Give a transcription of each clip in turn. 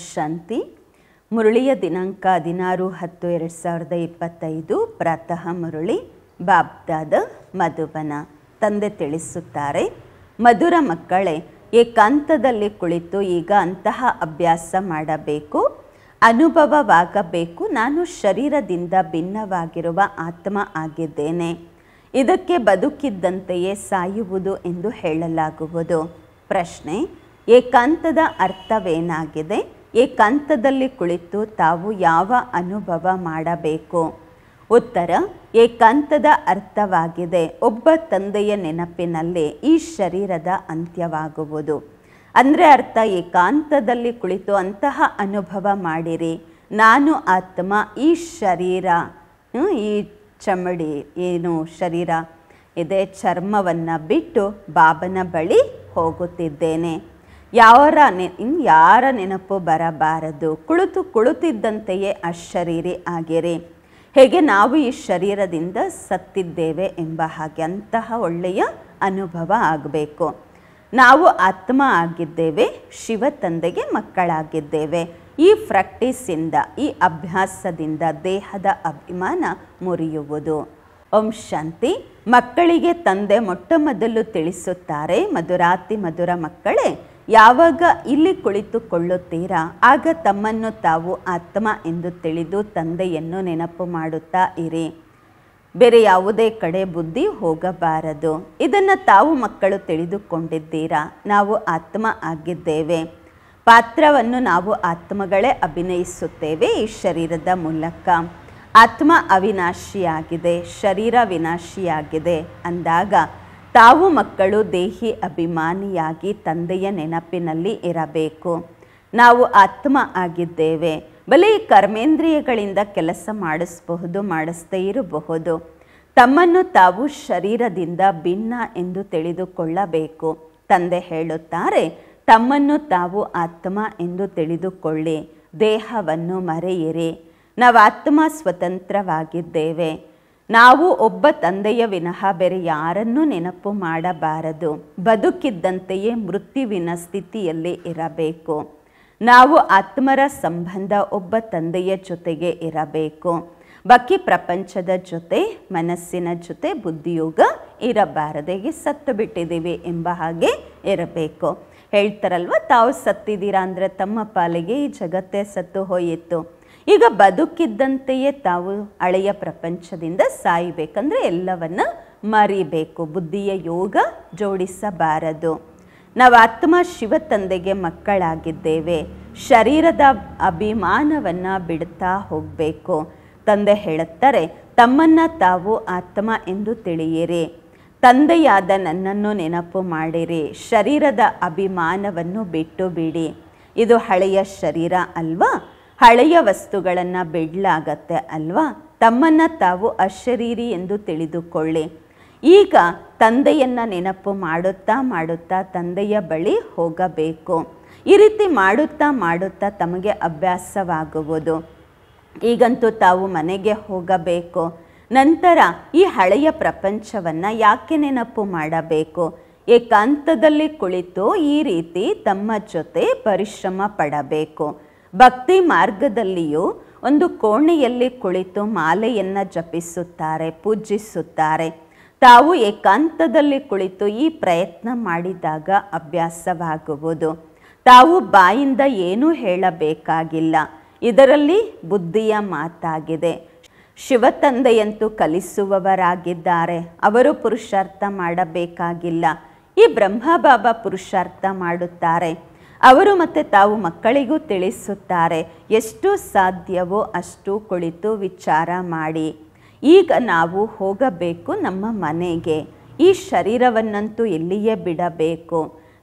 ಶಾಂತಿ. ಮುರಳಿಯ ದಿನಾಂಕ 16/10/2025 ಪ್ರಾತಃ ಮುರಳಿ ಬಾಬ್ದಾದ ಮಧುಬನ. ತಂದೆ ತಿಳಿಸುತ್ತಾರೆ, ಮಧುರ ಮಕ್ಕಳೇ, ಏಕಾಂತದಲ್ಲಿ ಕುಳಿತು ಈಗ ಅಂತಹ ಅಭ್ಯಾಸ ಮಾಡಬೇಕು, ಅನುಭವವಾಗಬೇಕು. ನಾನು ಶರೀರದಿಂದ ಭಿನ್ನವಾಗಿರುವ ಆತ್ಮ ಆಗಿದ್ದೇನೆ. ಇದಕ್ಕೆ ಬದುಕಿದ್ದಂತೆಯೇ ಸಾಯುವುದು ಎಂದು ಹೇಳಲಾಗುವುದು. ಪ್ರಶ್ನೆ: ಏಕಾಂತದ ಅರ್ಥವೇನಾಗಿದೆ? ಏಕಾಂತದಲ್ಲಿ ಕುಳಿತು ತಾವು ಯಾವ ಅನುಭವ ಮಾಡಬೇಕು? ಉತ್ತರ: ಏಕಾಂತದ ಅರ್ಥವಾಗಿದೆ ಒಬ್ಬ ತಂದೆಯ ನೆನಪಿನಲ್ಲಿ ಈ ಶರೀರದ ಅಂತ್ಯವಾಗುವುದು. ಅಂದರೆ ಅರ್ಥ, ಏಕಾಂತದಲ್ಲಿ ಕುಳಿತು ಅಂತಹ ಅನುಭವ ಮಾಡಿರಿ, ನಾನು ಆತ್ಮ ಈ ಶರೀರ, ಈ ಚಮಡಿ ಏನು ಶರೀರ ಇದೆ, ಚರ್ಮವನ್ನು ಬಿಟ್ಟು ಬಾಬನ ಬಳಿ ಹೋಗುತ್ತಿದ್ದೇನೆ. ಯಾರ ನೆನಪು ಬರಬಾರದು. ಕುಳಿತಿದ್ದಂತೆಯೇ ಅಶರೀರಿ ಆಗಿರಿ. ಹೇಗೆ ನಾವು ಈ ಶರೀರದಿಂದ ಸತ್ತಿದ್ದೇವೆ ಎಂಬ ಹಾಗೆ ಅಂತಹ ಒಳ್ಳೆಯ ಅನುಭವ ಆಗಬೇಕು. ನಾವು ಆತ್ಮ ಆಗಿದ್ದೇವೆ, ಶಿವ ತಂದೆಗೆ ಮಕ್ಕಳಾಗಿದ್ದೇವೆ. ಈ ಪ್ರಾಕ್ಟೀಸಿಂದ, ಈ ಅಭ್ಯಾಸದಿಂದ ದೇಹದ ಅಭಿಮಾನ ಮುರಿಯುವುದು. ಓಂ ಶಾಂತಿ. ಮಕ್ಕಳಿಗೆ ತಂದೆ ಮೊಟ್ಟ ಮೊದಲು ತಿಳಿಸುತ್ತಾರೆ, ಮಧುರಾತಿ ಮಧುರ ಮಕ್ಕಳೇ, ಯಾವಾಗ ಇಲ್ಲಿ ಕುಳಿತುಕೊಳ್ಳುತ್ತೀರಾ ಆಗ ತಮ್ಮನ್ನು ತಾವು ಆತ್ಮ ಎಂದು ತಿಳಿದು ತಂದೆಯನ್ನು ನೆನಪು ಮಾಡುತ್ತಾ ಇರಿ. ಬೇರೆ ಯಾವುದೇ ಕಡೆ ಬುದ್ಧಿ ಹೋಗಬಾರದು. ಇದನ್ನು ತಾವು ಮಕ್ಕಳು ತಿಳಿದುಕೊಂಡಿದ್ದೀರಾ. ನಾವು ಆತ್ಮ ಆಗಿದ್ದೇವೆ. ಪಾತ್ರವನ್ನು ನಾವು ಆತ್ಮಗಳೇ ಅಭಿನಯಿಸುತ್ತೇವೆ ಈ ಶರೀರದ ಮೂಲಕ. ಆತ್ಮ ಅವಿನಾಶಿಯಾಗಿದೆ, ಶರೀರ ವಿನಾಶಿಯಾಗಿದೆ ಅಂದಾಗ ತಾವು ಮಕ್ಕಳು ದೇಹಿ ಅಭಿಮಾನಿಯಾಗಿ ತಂದೆಯ ನೆನಪಿನಲ್ಲಿ ಇರಬೇಕು. ನಾವು ಆತ್ಮ ಆಗಿದ್ದೇವೆ. ಬಲೆ ಈ ಕರ್ಮೇಂದ್ರಿಯಗಳಿಂದ ಕೆಲಸ ಮಾಡಿಸಬಹುದು, ಮಾಡಿಸದೇ ಇರಬಹುದು. ತಮ್ಮನ್ನು ತಾವು ಶರೀರದಿಂದ ಭಿನ್ನ ಎಂದು ತಿಳಿದುಕೊಳ್ಳಬೇಕು. ತಂದೆ ಹೇಳುತ್ತಾರೆ, ತಮ್ಮನ್ನು ತಾವು ಆತ್ಮ ಎಂದು ತಿಳಿದುಕೊಳ್ಳಿ, ದೇಹವನ್ನು ಮರೆಯಿರಿ. ನಾವು ಆತ್ಮ ಸ್ವತಂತ್ರವಾಗಿದ್ದೇವೆ. ನಾವು ಒಬ್ಬ ತಂದೆಯ ವಿನಃ ಬೇರೆ ಯಾರನ್ನೂ ನೆನಪು ಮಾಡಬಾರದು. ಬದುಕಿದ್ದಂತೆಯೇ ಮೃತ್ಯುವಿನ ಸ್ಥಿತಿಯಲ್ಲಿ ಇರಬೇಕು. ನಾವು ಆತ್ಮರ ಸಂಬಂಧ ಒಬ್ಬ ತಂದೆಯ ಜೊತೆಗೆ ಇರಬೇಕು. ಬಾಕಿ ಪ್ರಪಂಚದ ಜೊತೆ, ಮನಸ್ಸಿನ ಜೊತೆ ಬುದ್ಧಿಯೋಗ ಇರಬಾರದೆಗೆ ಸತ್ತು ಬಿಟ್ಟಿದ್ದೀವಿ ಎಂಬ ಹಾಗೆ ಇರಬೇಕು. ಹೇಳ್ತಾರಲ್ವ, ತಾವು ಸತ್ತಿದ್ದೀರಾ ಅಂದರೆ ತಮ್ಮ ಪಾಲಿಗೆ ಈ ಜಗತ್ತೇ ಸತ್ತು ಹೋಯಿತು. ಈಗ ಬದುಕಿದ್ದಂತೆಯೇ ತಾವು ಹಳೆಯ ಪ್ರಪಂಚದಿಂದ ಸಾಯಬೇಕಂದ್ರೆ ಎಲ್ಲವನ್ನ ಮರಿಬೇಕು. ಬುದ್ಧಿಯ ಯೋಗ ಜೋಡಿಸಬಾರದು. ನಾವು ಆತ್ಮ ಶಿವ ತಂದೆಗೆ ಮಕ್ಕಳಾಗಿದ್ದೇವೆ. ಶರೀರದ ಅಭಿಮಾನವನ್ನು ಬಿಡ್ತಾ ಹೋಗಬೇಕು. ತಂದೆ ಹೇಳುತ್ತಾರೆ, ತಮ್ಮನ್ನು ತಾವು ಆತ್ಮ ಎಂದು ತಿಳಿಯಿರಿ. ತಂದೆಯಾದ ನನ್ನನ್ನು ನೆನಪು ಮಾಡಿರಿ. ಶರೀರದ ಅಭಿಮಾನವನ್ನು ಬಿಟ್ಟು ಬಿಡಿ. ಇದು ಹಳೆಯ ಶರೀರ ಅಲ್ವಾ? ಹಳೆಯ ವಸ್ತುಗಳನ್ನು ಬಿಡಲಾಗತ್ತೆ ಅಲ್ವಾ? ತಮ್ಮನ್ನು ತಾವು ಅಶರೀರಿ ಎಂದು ತಿಳಿದುಕೊಳ್ಳಿ. ಈಗ ತಂದೆಯನ್ನು ನೆನಪು ಮಾಡುತ್ತಾ ಮಾಡುತ್ತಾ ತಂದೆಯ ಬಳಿ ಹೋಗಬೇಕು. ಈ ರೀತಿ ಮಾಡುತ್ತಾ ಮಾಡುತ್ತಾ ತಮಗೆ ಅಭ್ಯಾಸವಾಗುವುದು. ಈಗಂತೂ ತಾವು ಮನೆಗೆ ಹೋಗಬೇಕು. ನಂತರ ಈ ಹಳೆಯ ಪ್ರಪಂಚವನ್ನು ಯಾಕೆ ನೆನಪು ಮಾಡಬೇಕು? ಏಕಾಂತದಲ್ಲಿ ಕುಳಿತು ಈ ರೀತಿ ತಮ್ಮ ಜೊತೆ ಪರಿಶ್ರಮ ಪಡಬೇಕು. ಭಕ್ತಿ ಮಾರ್ಗದಲ್ಲಿಯೂ ಒಂದು ಕೋಣೆಯಲ್ಲಿ ಕುಳಿತು ಮಾಲೆಯನ್ನು ಜಪಿಸುತ್ತಾರೆ, ಪೂಜಿಸುತ್ತಾರೆ. ತಾವು ಏಕಾಂತದಲ್ಲಿ ಕುಳಿತು ಈ ಪ್ರಯತ್ನ ಮಾಡಿದಾಗ ಅಭ್ಯಾಸವಾಗುವುದು. ತಾವು ಬಾಯಿಂದ ಏನೂ ಹೇಳಬೇಕಾಗಿಲ್ಲ. ಇದರಲ್ಲಿ ಬುದ್ಧಿಯ ಮಾತಾಗಿದೆ. ಶಿವ ತಂದೆಯಂತೂ ಕಲಿಸುವವರಾಗಿದ್ದಾರೆ. ಅವರು ಪುರುಷಾರ್ಥ ಮಾಡಬೇಕಾಗಿಲ್ಲ. ಈ ಬ್ರಹ್ಮ ಬಾಬಾ ಪುರುಷಾರ್ಥ ಮಾಡುತ್ತಾರೆ. ಅವರು ಮತ್ತೆ ತಾವು ಮಕ್ಕಳಿಗೂ ತಿಳಿಸುತ್ತಾರೆ, ಎಷ್ಟು ಸಾಧ್ಯವೋ ಅಷ್ಟು ಕುಳಿತು ವಿಚಾರ ಮಾಡಿ. ಈಗ ನಾವು ಹೋಗಬೇಕು ನಮ್ಮ ಮನೆಗೆ. ಈ ಶರೀರವನ್ನಂತೂ ಎಲ್ಲಿಯೇ ಬಿಡಬೇಕು.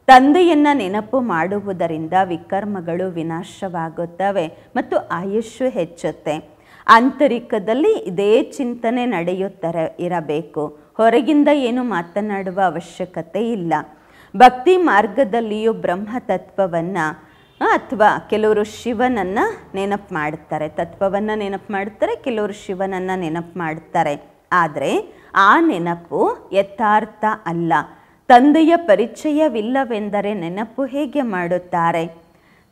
ತಂದೆಯನ್ನು ನೆನಪು ಮಾಡುವುದರಿಂದ ವಿಕರ್ಮಗಳು ವಿನಾಶವಾಗುತ್ತವೆ ಮತ್ತು ಆಯುಷ್ಯು ಹೆಚ್ಚುತ್ತೆ. ಆಂತರಿಕದಲ್ಲಿ ಇದೇ ಚಿಂತನೆ ನಡೆಯುತ್ತಾರೆ ಇರಬೇಕು. ಹೊರಗಿಂದ ಏನು ಮಾತನಾಡುವ ಅವಶ್ಯಕತೆ ಇಲ್ಲ. ಭಕ್ತಿ ಮಾರ್ಗದಲ್ಲಿಯೂ ಬ್ರಹ್ಮ ತತ್ವವನ್ನು ಅಥವಾ ಕೆಲವರು ಶಿವನನ್ನು ನೆನಪು ಮಾಡ್ತಾರೆ, ತತ್ವವನ್ನು ನೆನಪು ಮಾಡ್ತಾರೆ, ಕೆಲವರು ಶಿವನನ್ನು ನೆನಪು ಮಾಡ್ತಾರೆ. ಆದರೆ ಆ ನೆನಪು ಯಥಾರ್ಥ ಅಲ್ಲ. ತಂದೆಯ ಪರಿಚಯವಿಲ್ಲವೆಂದರೆ ನೆನಪು ಹೇಗೆ ಮಾಡುತ್ತಾರೆ?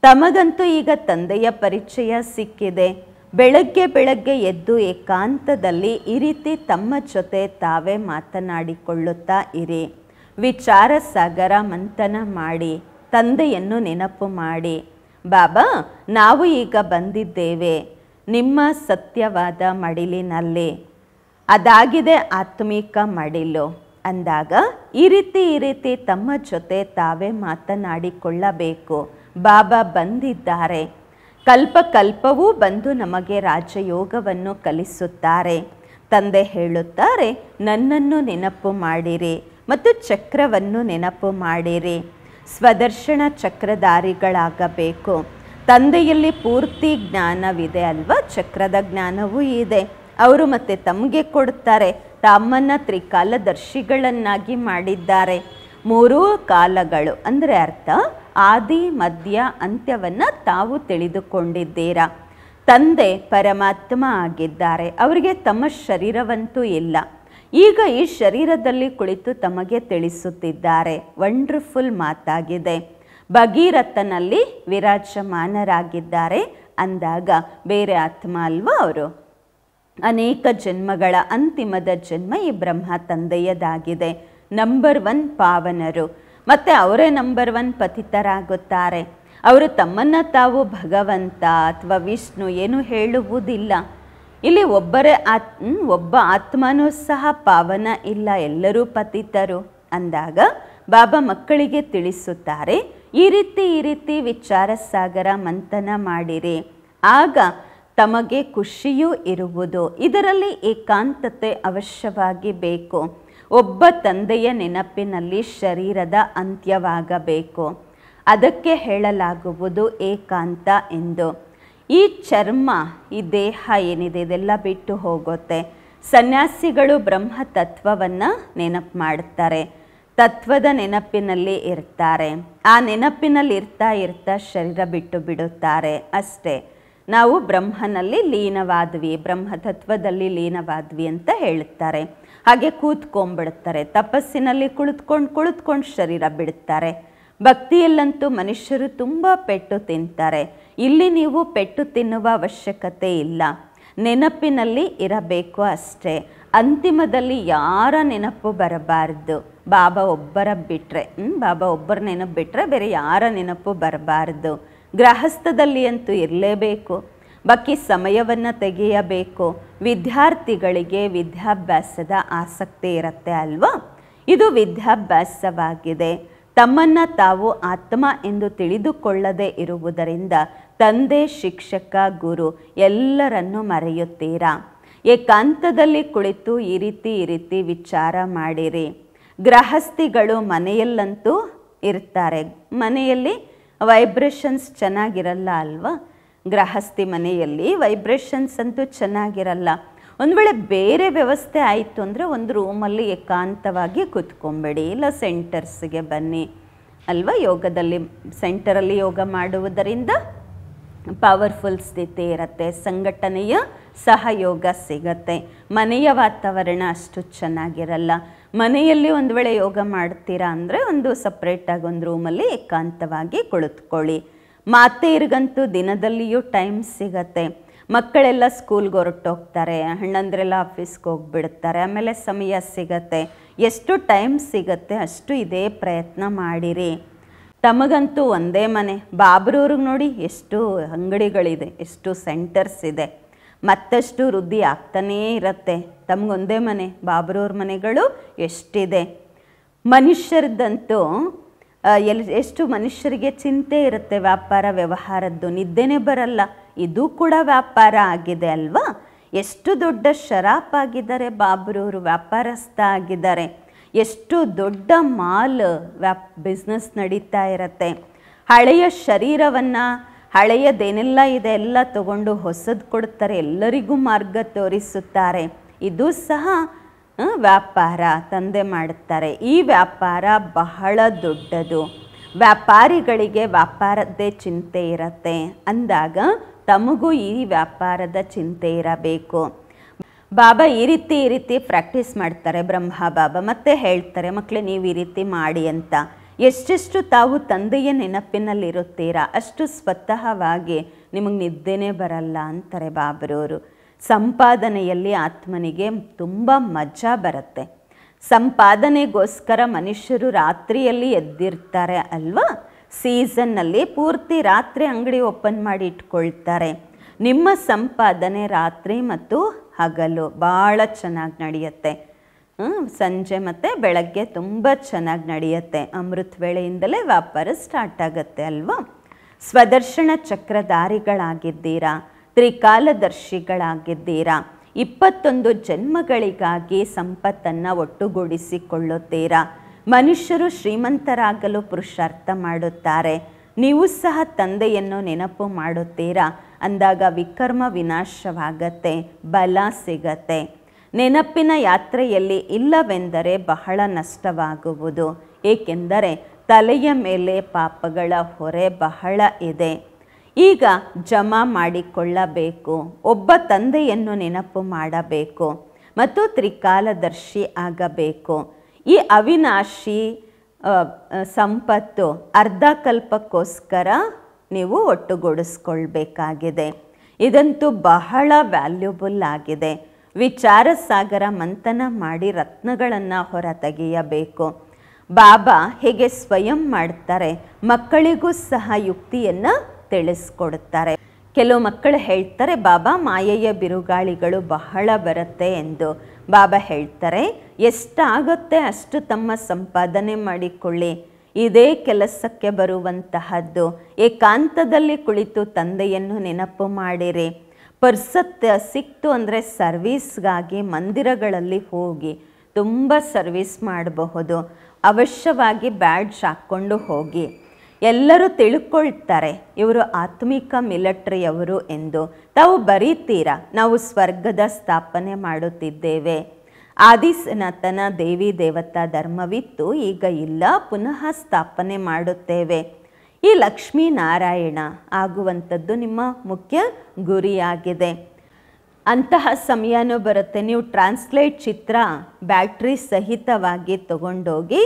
ತಮಗಂತೂ ಈಗ ತಂದೆಯ ಪರಿಚಯ ಸಿಕ್ಕಿದೆ. ಬೆಳಗ್ಗೆ ಬೆಳಗ್ಗೆ ಎದ್ದು ಏಕಾಂತದಲ್ಲಿ ಈ ರೀತಿ ತಮ್ಮ ಜೊತೆ ತಾವೇ ಮಾತನಾಡಿಕೊಳ್ಳುತ್ತಾ ಇರಿ. ವಿಚಾರ ಸಾಗರ ಮಂಥನ ಮಾಡಿ ತಂದೆಯನ್ನು ನೆನಪು ಮಾಡಿ, ಬಾಬಾ ನಾವು ಈಗ ಬಂದಿದ್ದೇವೆ ನಿಮ್ಮ ಸತ್ಯವಾದ ಮಡಿಲಿನಲ್ಲಿ, ಅದಾಗಿದೆ ಆತ್ಮಿಕ ಮಡಿಲು ಅಂದಾಗ ಈ ರೀತಿ ತಮ್ಮ ಜೊತೆ ತಾವೇ ಮಾತನಾಡಿಕೊಳ್ಳಬೇಕು. ಬಾಬಾ ಬಂದಿದ್ದಾರೆ, ಕಲ್ಪ ಕಲ್ಪವೂ ಬಂದು ನಮಗೆ ರಾಜಯೋಗವನ್ನು ಕಲಿಸುತ್ತಾರೆ. ತಂದೆ ಹೇಳುತ್ತಾರೆ, ನನ್ನನ್ನು ನೆನಪು ಮಾಡಿರಿ ಮತ್ತು ಚಕ್ರವನ್ನು ನೆನಪು ಮಾಡಿರಿ. ಸ್ವದರ್ಶನ ಚಕ್ರಧಾರಿಗಳಾಗಬೇಕು. ತಂದೆಯಲ್ಲಿ ಪೂರ್ತಿ ಜ್ಞಾನವಿದೆ ಅಲ್ವಾ, ಚಕ್ರದ ಜ್ಞಾನವೂ ಇದೆ. ಅವರು ಮತ್ತೆ ತಮಗೆ ಕೊಡ್ತಾರೆ. ತಮ್ಮನ್ನು ತ್ರಿಕಾಲದರ್ಶಿಗಳನ್ನಾಗಿ ಮಾಡಿದ್ದಾರೆ. ಮೂರೂ ಕಾಲಗಳು ಅಂದರೆ ಅರ್ಥ ಆದಿ ಮಧ್ಯ ಅಂತ್ಯವನ್ನು ತಾವು ತಿಳಿದುಕೊಂಡಿದ್ದೀರಾ. ತಂದೆ ಪರಮಾತ್ಮ ಆಗಿದ್ದಾರೆ. ಅವರಿಗೆ ತಮ್ಮ ಶರೀರವಂತೂ ಇಲ್ಲ. ಈಗ ಈ ಶರೀರದಲ್ಲಿ ಕುಳಿತು ತಮಗೆ ತಿಳಿಸುತ್ತಿದ್ದಾರೆ. ವಂಡರ್ಫುಲ್ ಮಾತಾಗಿದೆ. ಭಗೀರಥನಲ್ಲಿ ವಿರಾಜಮಾನರಾಗಿದ್ದಾರೆ ಅಂದಾಗ ಬೇರೆ ಆತ್ಮ ಅಲ್ವಾ ಅವರು. ಅನೇಕ ಜನ್ಮಗಳ ಅಂತಿಮದ ಜನ್ಮ ಈ ಬ್ರಹ್ಮ ತಂದೆಯದಾಗಿದೆ. ನಂಬರ್ 1 ಪಾವನರು, ಮತ್ತು ಅವರೇ ನಂಬರ್ 1 ಪತಿತರಾಗುತ್ತಾರೆ. ಅವರು ತಮ್ಮನ್ನು ತಾವು ಭಗವಂತ ಅಥವಾ ವಿಷ್ಣು ಏನು ಹೇಳುವುದಿಲ್ಲ. ಇಲ್ಲಿ ಒಬ್ಬ ಆತ್ಮನೂ ಸಹ ಪಾವನ ಇಲ್ಲ, ಎಲ್ಲರೂ ಪತಿತರು ಅಂದಾಗ ಬಾಬಾ ಮಕ್ಕಳಿಗೆ ತಿಳಿಸುತ್ತಾರೆ, ಈ ರೀತಿ ವಿಚಾರ ಸಾಗರ ಮಂಥನ ಮಾಡಿರಿ, ಆಗ ತಮಗೆ ಖುಷಿಯೂ ಇರುವುದು. ಇದರಲ್ಲಿ ಏಕಾಂತತೆ ಅವಶ್ಯವಾಗಿ ಬೇಕು. ಒಬ್ಬ ತಂದೆಯ ನೆನಪಿನಲ್ಲಿ ಶರೀರದ ಅಂತ್ಯವಾಗಬೇಕು. ಅದಕ್ಕೆ ಹೇಳಲಾಗುವುದು ಏಕಾಂತ ಎಂದು. ಈ ಚರ್ಮ, ಈ ದೇಹ ಏನಿದೆ ಇದೆಲ್ಲ ಬಿಟ್ಟು ಹೋಗುತ್ತೆ. ಸನ್ಯಾಸಿಗಳು ಬ್ರಹ್ಮ ತತ್ವವನ್ನು ನೆನಪು ಮಾಡ್ತಾರೆ, ತತ್ವದ ನೆನಪಿನಲ್ಲಿ ಇರ್ತಾರೆ. ಆ ನೆನಪಿನಲ್ಲಿ ಇರ್ತಾ ಶರೀರ ಬಿಟ್ಟು ಬಿಡುತ್ತಾರೆ ಅಷ್ಟೇ. ನಾವು ಬ್ರಹ್ಮನಲ್ಲಿ ಲೀನವಾದ್ವಿ, ಬ್ರಹ್ಮತತ್ವದಲ್ಲಿ ಲೀನವಾದ್ವಿ ಅಂತ ಹೇಳುತ್ತಾರೆ. ಹಾಗೆ ಕೂತ್ಕೊಂಡ್ಬಿಡ್ತಾರೆ. ತಪಸ್ಸಿನಲ್ಲಿ ಕುಳಿತುಕೊಂಡು ಶರೀರ ಬಿಡುತ್ತಾರೆ. ಭಕ್ತಿಯಲ್ಲಂತೂ ಮನುಷ್ಯರು ತುಂಬ ಪೆಟ್ಟು ತಿಂತಾರೆ. ಇಲ್ಲಿ ನೀವು ಪೆಟ್ಟು ತಿನ್ನುವ ಅವಶ್ಯಕತೆ ಇಲ್ಲ, ನೆನಪಿನಲ್ಲಿ ಇರಬೇಕು ಅಷ್ಟೇ. ಅಂತಿಮದಲ್ಲಿ ಯಾರ ನೆನಪು ಬರಬಾರ್ದು. ಬಾಬಾ ಒಬ್ಬರ ಬಿಟ್ಟರೆ ಬಾಬಾ ಒಬ್ಬರ ನೆನಪು ಬಿಟ್ಟರೆ ಬೇರೆ ಯಾರ ನೆನಪು ಬರಬಾರ್ದು. ಗೃಹಸ್ಥದಲ್ಲಿ ಅಂತೂ ಇರಲೇಬೇಕು. ಬಾಕಿ ಸಮಯವನ್ನು ತೆಗೆಯಬೇಕು. ವಿದ್ಯಾರ್ಥಿಗಳಿಗೆ ವಿದ್ಯಾಭ್ಯಾಸದ ಆಸಕ್ತಿ ಇರುತ್ತೆ ಅಲ್ವಾ. ಇದು ವಿದ್ಯಾಭ್ಯಾಸವಾಗಿದೆ. ತಮ್ಮನ್ನು ತಾವು ಆತ್ಮ ಎಂದು ತಿಳಿದುಕೊಳ್ಳದೆ ಇರುವುದರಿಂದ ತಂದೆ, ಶಿಕ್ಷಕ, ಗುರು ಎಲ್ಲರನ್ನೂ ಮರೆಯುತ್ತೀರಾ. ಏಕಾಂತದಲ್ಲಿ ಕುಳಿತು ಈ ರೀತಿ ವಿಚಾರ ಮಾಡಿರಿ. ಗೃಹಸ್ಥಿಗಳು ಮನೆಯಲ್ಲಂತೂ ಇರ್ತಾರೆ. ಮನೆಯಲ್ಲಿ ವೈಬ್ರೇಷನ್ಸ್ ಚೆನ್ನಾಗಿರಲ್ಲ ಅಲ್ವಾ. ಗೃಹಸ್ಥಿ ಮನೆಯಲ್ಲಿ ವೈಬ್ರೇಷನ್ಸ್ ಅಂತೂ ಚೆನ್ನಾಗಿರಲ್ಲ. ಒಂದು ವೇಳೆ ಬೇರೆ ವ್ಯವಸ್ಥೆ ಆಯಿತು ಅಂದರೆ ಒಂದು ರೂಮಲ್ಲಿ ಏಕಾಂತವಾಗಿ ಕೂತ್ಕೊಂಬೇಡಿ, ಇಲ್ಲ ಸೆಂಟರ್ಸ್ಗೆ ಬನ್ನಿ ಅಲ್ವಾ. ಯೋಗದಲ್ಲಿ ಸೆಂಟರಲ್ಲಿ ಯೋಗ ಮಾಡುವುದರಿಂದ ಪವರ್ಫುಲ್ ಸ್ಥಿತಿ ಇರುತ್ತೆ, ಸಂಘಟನೆಯ ಸಹಯೋಗ ಸಿಗತ್ತೆ. ಮನೆಯ ವಾತಾವರಣ ಅಷ್ಟು ಚೆನ್ನಾಗಿರಲ್ಲ. ಮನೆಯಲ್ಲಿ ಒಂದು ವೇಳೆ ಯೋಗ ಮಾಡ್ತೀರಾ ಅಂದರೆ ಒಂದು ಸಪ್ರೇಟಾಗಿ ಒಂದು ರೂಮಲ್ಲಿ ಏಕಾಂತವಾಗಿ ಕುಳಿತುಕೊಳ್ಳಿ. ಮಾತೆಯರಿಗಂತೂ ದಿನದಲ್ಲಿಯೂ ಟೈಮ್ ಸಿಗತ್ತೆ. ಮಕ್ಕಳೆಲ್ಲ ಸ್ಕೂಲ್ಗೆ ಹೊರಟೋಗ್ತಾರೆ, ಅಣ್ಣಂದ್ರೆಲ್ಲ ಆಫೀಸ್ಗೆ ಹೋಗ್ಬಿಡ್ತಾರೆ, ಆಮೇಲೆ ಸಮಯ ಸಿಗತ್ತೆ. ಎಷ್ಟು ಟೈಮ್ ಸಿಗತ್ತೆ ಅಷ್ಟು ಇದೇ ಪ್ರಯತ್ನ ಮಾಡಿರಿ. ತಮಗಂತೂ ಒಂದೇ ಮನೆ. ಬಾಬ್ರವ್ರಿಗೆ ನೋಡಿ ಎಷ್ಟು ಅಂಗಡಿಗಳಿದೆ, ಎಷ್ಟು ಸೆಂಟರ್ಸ್ ಇದೆ, ಮತ್ತಷ್ಟು ವೃದ್ಧಿ ಆಗ್ತಾನೇ ಇರುತ್ತೆ. ತಮಗೊಂದೇ ಮನೆ, ಬಾಬ್ರವ್ರ ಮನೆಗಳು ಎಷ್ಟಿದೆ. ಮನುಷ್ಯರದಂತೂ ಎಷ್ಟು ಮನುಷ್ಯರಿಗೆ ಚಿಂತೆ ಇರುತ್ತೆ ವ್ಯಾಪಾರ ವ್ಯವಹಾರದ್ದು, ನಿದ್ದೆನೇ ಬರಲ್ಲ. ಇದು ಕೂಡ ವ್ಯಾಪಾರ ಆಗಿದೆ ಅಲ್ವಾ. ಎಷ್ಟು ದೊಡ್ಡ ಶರಾಪ್ ಆಗಿದ್ದಾರೆ ಬಾಬ್ರವರು, ವ್ಯಾಪಾರಸ್ಥ ಆಗಿದ್ದಾರೆ. ಎಷ್ಟು ದೊಡ್ಡ ಮಾಲ್ ಬಿಸ್ನೆಸ್ ನಡೀತಾ ಇರತ್ತೆ. ಹಳೆಯ ಶರೀರವನ್ನು, ಹಳೆಯದೇನೆಲ್ಲ ಇದೆ ಎಲ್ಲ ತಗೊಂಡು ಹೊಸದು ಕೊಡ್ತಾರೆ, ಎಲ್ಲರಿಗೂ ಮಾರ್ಗ ತೋರಿಸುತ್ತಾರೆ. ಇದು ಸಹ ವ್ಯಾಪಾರ ತಂದೆ ಮಾಡುತ್ತಾರೆ. ಈ ವ್ಯಾಪಾರ ಬಹಳ ದೊಡ್ಡದು. ವ್ಯಾಪಾರಿಗಳಿಗೆ ವ್ಯಾಪಾರದ್ದೇ ಚಿಂತೆ ಇರತ್ತೆ ಅಂದಾಗ ತಮಗೂ ಈ ವ್ಯಾಪಾರದ ಚಿಂತೆ ಇರಬೇಕು. ಬಾಬಾ ಈ ರೀತಿ ಪ್ರಾಕ್ಟೀಸ್ ಮಾಡ್ತಾರೆ ಬ್ರಹ್ಮ ಬಾಬಾ. ಮತ್ತೆ ಹೇಳ್ತಾರೆ, ಮಕ್ಕಳೇ ನೀವು ಈ ರೀತಿ ಮಾಡಿ ಅಂತ. ಎಷ್ಟೆಷ್ಟು ತಾವು ತಂದೆಯ ನೆನಪಿನಲ್ಲಿರುತ್ತೀರಾ ಅಷ್ಟು ಸ್ವತಃವಾಗಿ ನಿಮಗೆ ನಿದ್ದೆನೇ ಬರಲ್ಲ ಅಂತಾರೆ ಬಾಬರವರು. ಸಂಪಾದನೆಯಲ್ಲಿ ಆತ್ಮನಿಗೆ ತುಂಬ ಮಜಾ ಬರುತ್ತೆ. ಸಂಪಾದನೆಗೋಸ್ಕರ ಮನುಷ್ಯರು ರಾತ್ರಿಯಲ್ಲಿ ಎದ್ದಿರ್ತಾರೆ ಅಲ್ವಾ. ಸೀಸನ್ನಲ್ಲಿ ಪೂರ್ತಿ ರಾತ್ರಿ ಅಂಗಡಿ ಓಪನ್ ಮಾಡಿ ಇಟ್ಕೊಳ್ತಾರೆ. ನಿಮ್ಮ ಸಂಪಾದನೆ ರಾತ್ರಿ ಮತ್ತು ಹಗಲು ಭಾಳ ಚೆನ್ನಾಗಿ ನಡೆಯುತ್ತೆ. ಸಂಜೆ ಮತ್ತು ಬೆಳಗ್ಗೆ ತುಂಬ ಚೆನ್ನಾಗಿ ನಡೆಯುತ್ತೆ. ಅಮೃತ ವೇಳೆಯಿಂದಲೇ ವ್ಯಾಪಾರ ಸ್ಟಾರ್ಟ್ ಆಗುತ್ತೆ ಅಲ್ವಾ. ಸ್ವದರ್ಶನ ಚಕ್ರಧಾರಿಗಳಾಗಿದ್ದೀರಾ, ತ್ರಿಕಾಲದರ್ಶಿಗಳಾಗಿದ್ದೀರಾ. 21 ಜನ್ಮಗಳಿಗಾಗಿ ಸಂಪತ್ತನ್ನು ಒಟ್ಟುಗೂಡಿಸಿಕೊಳ್ಳುತ್ತೀರಾ. ಮನುಷ್ಯರು ಶ್ರೀಮಂತರಾಗಲು ಪುರುಷಾರ್ಥ ಮಾಡುತ್ತಾರೆ. ನೀವು ಸಹ ತಂದೆಯನ್ನು ನೆನಪು ಮಾಡುತ್ತೀರಾ ಅಂದಾಗ ವಿಕರ್ಮ ವಿನಾಶವಾಗತ್ತೆ, ಬಲ ಸಿಗತ್ತೆ. ನೆನಪಿನ ಯಾತ್ರೆಯಲ್ಲಿ ಇಲ್ಲವೆಂದರೆ ಬಹಳ ನಷ್ಟವಾಗುವುದು. ಏಕೆಂದರೆ ತಲೆಯ ಮೇಲೆ ಪಾಪಗಳ ಹೊರೆ ಬಹಳ ಇದೆ. ಈಗ ಜಮಾ ಮಾಡಿಕೊಳ್ಳಬೇಕು. ಒಬ್ಬ ತಂದೆಯನ್ನು ನೆನಪು ಮಾಡಬೇಕು ಮತ್ತು ತ್ರಿಕಾಲದರ್ಶಿ ಆಗಬೇಕು. ಈ ಅವಿನಾಶಿ ಸಂಪತ್ತು ಅರ್ಧ ಕಲ್ಪಕ್ಕೋಸ್ಕರ ನೀವು ಒಟ್ಟುಗೂಡಿಸ್ಕೊಳ್ಬೇಕಾಗಿದೆ. ಇದಂತೂ ಬಹಳ ವ್ಯಾಲ್ಯೂಬಲ್ ಆಗಿದೆ. ವಿಚಾರ ಸಾಗರ ಮಂಥನ ಮಾಡಿ ರತ್ನಗಳನ್ನು ಹೊರತೆಗೆಯಬೇಕು. ಬಾಬಾ ಹೇಗೆ ಸ್ವಯಂ ಮಾಡ್ತಾರೆ, ಮಕ್ಕಳಿಗೂ ಸಹ ಯುಕ್ತಿಯನ್ನು ತಿಳಿಸ್ಕೊಡುತ್ತಾರೆ. ಕೆಲವು ಮಕ್ಕಳು ಹೇಳ್ತಾರೆ, ಬಾಬಾ ಮಾಯೆಯ ಬಿರುಗಾಳಿಗಳು ಬಹಳ ಬರುತ್ತೆ ಎಂದು. ಬಾಬಾ ಹೇಳ್ತಾರೆ, ಎಷ್ಟಾಗುತ್ತೆ ಅಷ್ಟು ತಮ್ಮ ಸಂಪಾದನೆ ಮಾಡಿಕೊಳ್ಳಿ. ಇದೇ ಕೆಲಸಕ್ಕೆ ಬರುವಂತಹದ್ದು. ಏಕಾಂತದಲ್ಲಿ ಕುಳಿತು ತಂದೆಯನ್ನು ನೆನಪು ಮಾಡಿರಿ. ಪರ್ಸತ್ ಸಿಕ್ತು ಅಂದರೆ ಸರ್ವೀಸ್ಗಾಗಿ ಮಂದಿರಗಳಲ್ಲಿ ಹೋಗಿ ತುಂಬ ಸರ್ವೀಸ್ ಮಾಡಬಹುದು. ಅವಶ್ಯವಾಗಿ ಬ್ಯಾಡ್ಜ್ ಹಾಕ್ಕೊಂಡು ಹೋಗಿ. ಎಲ್ಲರೂ ತಿಳ್ಕೊಳ್ತಾರೆ ಇವರು ಆತ್ಮಿಕ ಮಿಲಿಟರಿಯವರು ಎಂದು. ತಾವು ಬರೀತೀರಾ, ನಾವು ಸ್ವರ್ಗದ ಸ್ಥಾಪನೆ ಮಾಡುತ್ತಿದ್ದೇವೆ. ಆದಿ ಸನಾತನ ದೇವಿ ದೇವತಾ ಧರ್ಮವಿತ್ತು, ಈಗ ಇಲ್ಲ, ಪುನಃ ಸ್ಥಾಪನೆ ಮಾಡುತ್ತೇವೆ. ಈ ಲಕ್ಷ್ಮೀನಾರಾಯಣ ಆಗುವಂಥದ್ದು ನಿಮ್ಮ ಮುಖ್ಯ ಗುರಿಯಾಗಿದೆ. ಅಂತಹ ಸಮಯನೂ ಬರುತ್ತೆ, ನೀವು ಟ್ರಾನ್ಸ್ಲೇಟ್ ಚಿತ್ರ ಬ್ಯಾಟ್ರಿ ಸಹಿತವಾಗಿ ತಗೊಂಡೋಗಿ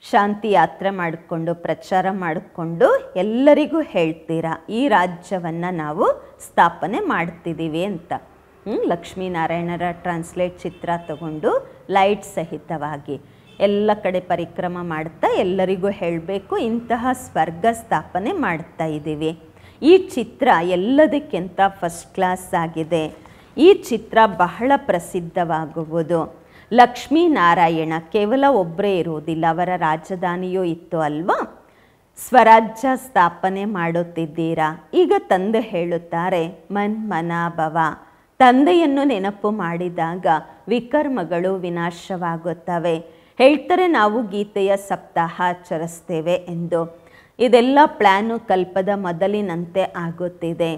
ಶಾಂತಿ ಯಾತ್ರೆ ಮಾಡಿಕೊಂಡು ಪ್ರಚಾರ ಮಾಡಿಕೊಂಡು ಎಲ್ಲರಿಗೂ ಹೇಳ್ತೀರಾ ಈ ರಾಜ್ಯವನ್ನು ನಾವು ಸ್ಥಾಪನೆ ಮಾಡ್ತಿದ್ದೀವಿ ಅಂತ. ಲಕ್ಷ್ಮೀನಾರಾಯಣರ ಟ್ರಾನ್ಸ್ಲೇಟ್ ಚಿತ್ರ ತಗೊಂಡು ಲೈಟ್ ಸಹಿತವಾಗಿ ಎಲ್ಲ ಕಡೆ ಪರಿಕ್ರಮ ಮಾಡ್ತಾ ಎಲ್ಲರಿಗೂ ಹೇಳಬೇಕು, ಇಂತಹ ಸ್ವರ್ಗ ಸ್ಥಾಪನೆ ಮಾಡ್ತಾ ಇದ್ದೀವಿ. ಈ ಚಿತ್ರ ಎಲ್ಲದಕ್ಕಿಂತ ಫಸ್ಟ್ ಕ್ಲಾಸ್ ಆಗಿದೆ. ಈ ಚಿತ್ರ ಬಹಳ ಪ್ರಸಿದ್ಧವಾಗುವುದು. ಲಕ್ಷ್ಮೀನಾರಾಯಣ ಕೇವಲ ಒಬ್ಬರೇ ಇರುವುದಿಲ್ಲ, ಅವರ ರಾಜಧಾನಿಯೂ ಇತ್ತು ಅಲ್ವಾ. ಸ್ವರಾಜ್ಯ ಸ್ಥಾಪನೆ ಮಾಡುತ್ತಿದ್ದೀರಾ. ಈಗ ತಂದೆ ಹೇಳುತ್ತಾರೆ ಮನ್ಮನಾಭವ. ತಂದೆಯನ್ನು ನೆನಪು ಮಾಡಿದಾಗ ವಿಕರ್ಮಗಳು ವಿನಾಶವಾಗುತ್ತವೆ. ಹೇಳ್ತಾರೆ ನಾವು ಗೀತೆಯ ಸಪ್ತಾಹ ಆಚರಿಸ್ತೇವೆ ಎಂದು. ಇದೆಲ್ಲ ಪ್ಲ್ಯಾನು ಕಲ್ಪದ ಮೊದಲಿನಂತೆ ಆಗುತ್ತಿದೆ.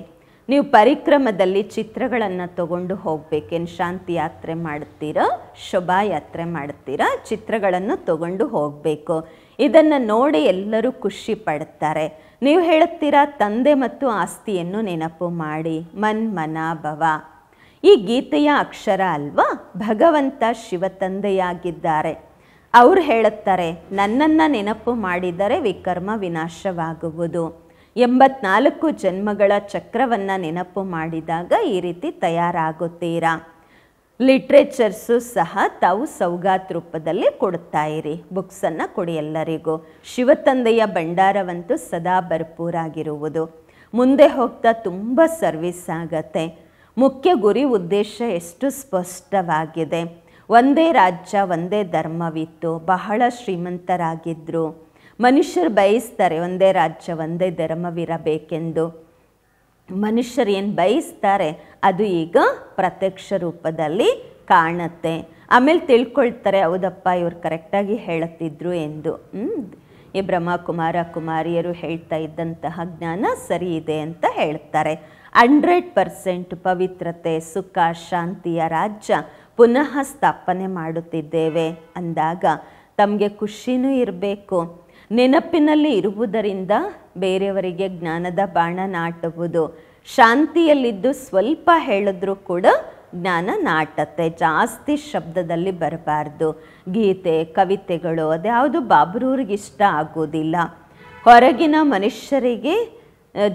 ನೀವು ಪರಿಕ್ರಮದಲ್ಲಿ ಚಿತ್ರಗಳನ್ನು ತಗೊಂಡು ಹೋಗಬೇಕೇನು. ಶಾಂತಿ ಯಾತ್ರೆ ಮಾಡ್ತೀರಾ, ಶೋಭಾಯಾತ್ರೆ ಮಾಡ್ತೀರಾ, ಚಿತ್ರಗಳನ್ನು ತಗೊಂಡು ಹೋಗಬೇಕು. ಇದನ್ನು ನೋಡಿ ಎಲ್ಲರೂ ಖುಷಿ ಪಡ್ತಾರೆ. ನೀವು ಹೇಳುತ್ತೀರಾ ತಂದೆ ಮತ್ತು ಆಸ್ತಿಯನ್ನು ನೆನಪು ಮಾಡಿ, ಮನ್ಮನಾಭವ. ಈ ಗೀತೆಯ ಅಕ್ಷರ ಅಲ್ವಾ. ಭಗವಂತ ಶಿವ ತಂದೆಯಾಗಿದ್ದಾರೆ. ಅವರು ಹೇಳುತ್ತಾರೆ ನನ್ನನ್ನು ನೆನಪು ಮಾಡಿದರೆ ವಿಕರ್ಮ ವಿನಾಶವಾಗುವುದು. 84 ಜನ್ಮಗಳ ಚಕ್ರವನ್ನು ನೆನಪು ಮಾಡಿದಾಗ ಈ ರೀತಿ ತಯಾರಾಗುತ್ತೀರಾ. ಲಿಟ್ರೇಚರ್ಸು ಸಹ ತಾವು ಸೌಗಾತ್ ರೂಪದಲ್ಲಿ ಕೊಡ್ತಾ ಇರಿ. ಬುಕ್ಸನ್ನು ಕೊಡಿ ಎಲ್ಲರಿಗೂ. ಶಿವತಂದೆಯ ಭಂಡಾರವಂತೂ ಸದಾ ಭರ್ಪೂರಾಗಿರುವುದು. ಮುಂದೆ ಹೋಗ್ತಾ ತುಂಬ ಸರ್ವಿಸ್ ಆಗತ್ತೆ. ಮುಖ್ಯ ಗುರಿ ಉದ್ದೇಶ ಎಷ್ಟು ಸ್ಪಷ್ಟವಾಗಿದೆ. ಒಂದೇ ರಾಜ್ಯ ಒಂದೇ ಧರ್ಮವಿತ್ತು, ಬಹಳ ಶ್ರೀಮಂತರಾಗಿದ್ದರು. ಮನುಷ್ಯರು ಬಯಸ್ತಾರೆ ಒಂದೇ ರಾಜ್ಯ ಒಂದೇ ಧರ್ಮವಿರಬೇಕೆಂದು. ಮನುಷ್ಯರು ಏನು ಬಯಸ್ತಾರೆ ಅದು ಈಗ ಪ್ರತ್ಯಕ್ಷ ರೂಪದಲ್ಲಿ ಕಾಣುತ್ತೆ. ಆಮೇಲೆ ತಿಳ್ಕೊಳ್ತಾರೆ ಹೌದಪ್ಪ ಇವ್ರು ಕರೆಕ್ಟಾಗಿ ಹೇಳುತ್ತಿದ್ರು ಎಂದು. ಈ ಬ್ರಹ್ಮಕುಮಾರ ಕುಮಾರಿಯರು ಹೇಳ್ತಾ ಇದ್ದಂತಹ ಜ್ಞಾನ ಸರಿ ಇದೆ ಅಂತ ಹೇಳ್ತಾರೆ. 100% ಪವಿತ್ರತೆ, ಸುಖ, ಶಾಂತಿಯ ರಾಜ್ಯ ಪುನಃ ಸ್ಥಾಪನೆ ಮಾಡುತ್ತಿದ್ದೇವೆ ಅಂದಾಗ ತಮಗೆ ಖುಷಿನೂ ಇರಬೇಕು. ನೆನಪಿನಲ್ಲಿ ಇರುವುದರಿಂದ ಬೇರೆಯವರಿಗೆ ಜ್ಞಾನದ ಬಾಣ ನಾಟುವುದು. ಶಾಂತಿಯಲ್ಲಿದ್ದು ಸ್ವಲ್ಪ ಹೇಳಿದ್ರೂ ಕೂಡ ಜ್ಞಾನ ನಾಟತೆ, ಜಾಸ್ತಿ ಶಬ್ದದಲ್ಲಿ ಬರಬಾರ್ದು. ಗೀತೆ ಕವಿತೆಗಳು ಅದ್ಯಾವುದು ಬಾಬ್ರವ್ರಿಗೆ ಇಷ್ಟ ಆಗೋದಿಲ್ಲ. ಹೊರಗಿನ ಮನುಷ್ಯರಿಗೆ